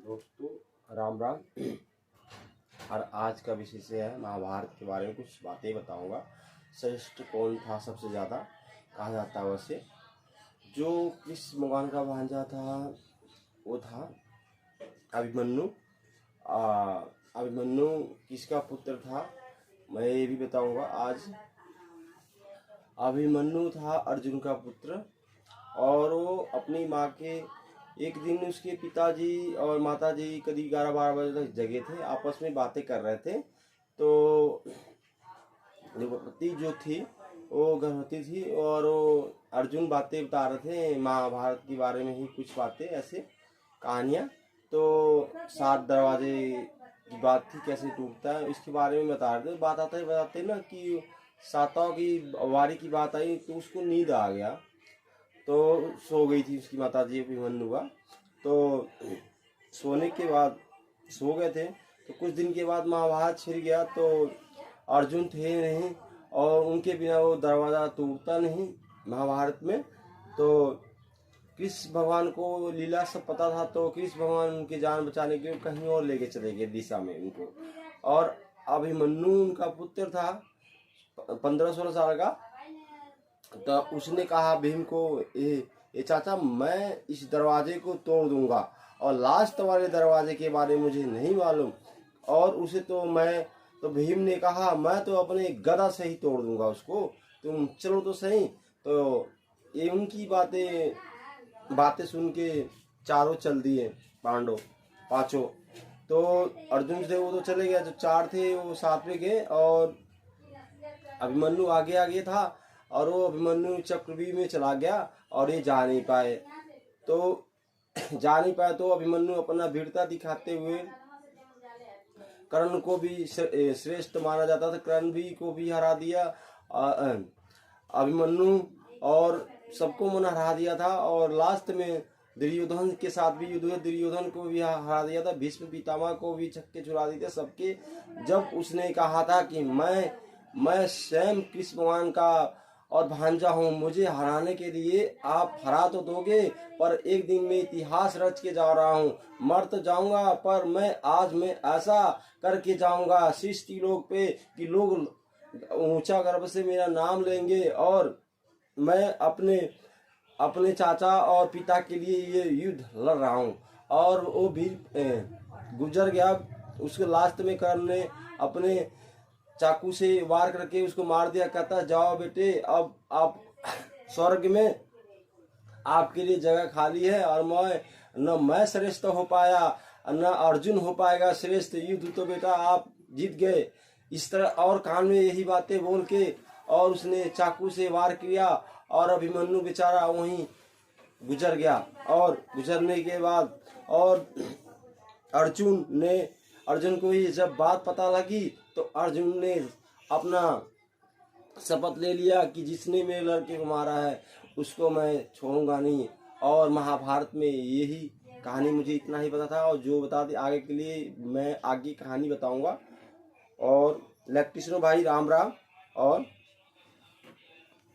दोस्तों राम राम। और आज का विषय है महाभारत के बारे में कुछ बातें बताऊंगा। श्रेष्ठ कौन था सबसे ज़्यादा कहा जाता है वैसे। जो कृष्ण भगवान का भांजा था वो था अभिमन्यु। अभिमन्यु किसका पुत्र था मैं ये भी बताऊंगा आज। अभिमन्यु था अर्जुन का पुत्र और वो अपनी माँ के एक दिन उसके पिताजी और माताजी करीब 11-12 बजे तक जगे थे, आपस में बातें कर रहे थे। तो द्रौपदी जो थी वो गर्भवती थी और वो अर्जुन बातें बता रहे थे महाभारत के बारे में ही, कुछ बातें ऐसे कहानियाँ। तो 7 दरवाजे की बात थी, कैसे टूटता है इसके बारे में बता रहे थे। बात बताते ना कि सातों की वारी की बात आई तो उसको नींद आ गया, तो सो गई थी उसकी माताजी अभिमन्यु का। तो सोने के बाद सो गए थे। तो कुछ दिन के बाद महाभारत छिड़ गया तो अर्जुन थे नहीं और उनके बिना वो दरवाज़ा टूटता नहीं महाभारत में। तो कृष्ण भगवान को लीला सब पता था, तो कृष्ण भगवान उनकी जान बचाने के लिए कहीं और लेके चले गए दिशा में उनको। और अभिमन्यु उनका पुत्र था 15-16 साल का। तो उसने कहा भीम को, ये चाचा मैं इस दरवाजे को तोड़ दूंगा और लास्ट वाले दरवाजे के बारे में मुझे नहीं मालूम और उसे तो मैं। तो भीम ने कहा मैं तो अपने गदा से ही तोड़ दूंगा उसको, तुम चलो तो सही। तो ये उनकी बातें सुन के चारों चल दिए पांडव पांचों। तो अर्जुन थे वो तो चले गए, जो 4 थे वो साथ में गए और अभिमन्यु आगे आगे था और वो अभिमन्यु चक्रव्यूह में चला गया और ये जा नहीं पाए। तो अभिमन्यु अपना वीरता दिखाते हुए कर्ण को भी श्रेष्ठ माना जाता था, कर्ण भी को भी हरा दिया अभिमन्यु और सबको मन हरा दिया था। और लास्ट में दुर्योधन के साथ भी युद्ध हुआ, दुर्योधन को भी हरा दिया था, भीष्म पितामह को भी छक्के छुड़ा दिए थे सबके। जब उसने कहा था कि मैं स्वयं कृष्ण भगवान का और भांजा हूँ, मुझे हराने के लिए आप हरा तो दोगे पर एक दिन में इतिहास रच के जा रहा हूँ, मर तो जाऊंगा पर मैं ऐसा करके जाऊंगा सृष्टि लोक पे कि लोग ऊंचा गर्व से मेरा नाम लेंगे और मैं अपने चाचा और पिता के लिए ये युद्ध लड़ रहा हूँ। और वो भी गुजर गया। उसके लास्ट में कर्ण ने अपने चाकू से वार करके उसको मार दिया। कहता जाओ बेटे, अब आप स्वर्ग में आपके लिए जगह खाली है और मैं श्रेष्ठ हो पाया न अर्जुन हो पाएगा श्रेष्ठ, युद्ध तो बेटा आप जीत गए। इस तरह और कान में यही बातें बोल के और उसने चाकू से वार किया और अभिमन्यु बेचारा वहीं गुजर गया। और गुजरने के बाद और अर्जुन को ही जब बात पता लगी तो अर्जुन ने अपना शपथ ले लिया कि जिसने मेरे लड़के को मारा है उसको मैं छोड़ूंगा नहीं। और महाभारत में यही कहानी, मुझे इतना ही पता था और जो बता दी आगे के लिए मैं आगे कहानी बताऊंगा। और इलेक्ट्रिशियन भाई राम राम। और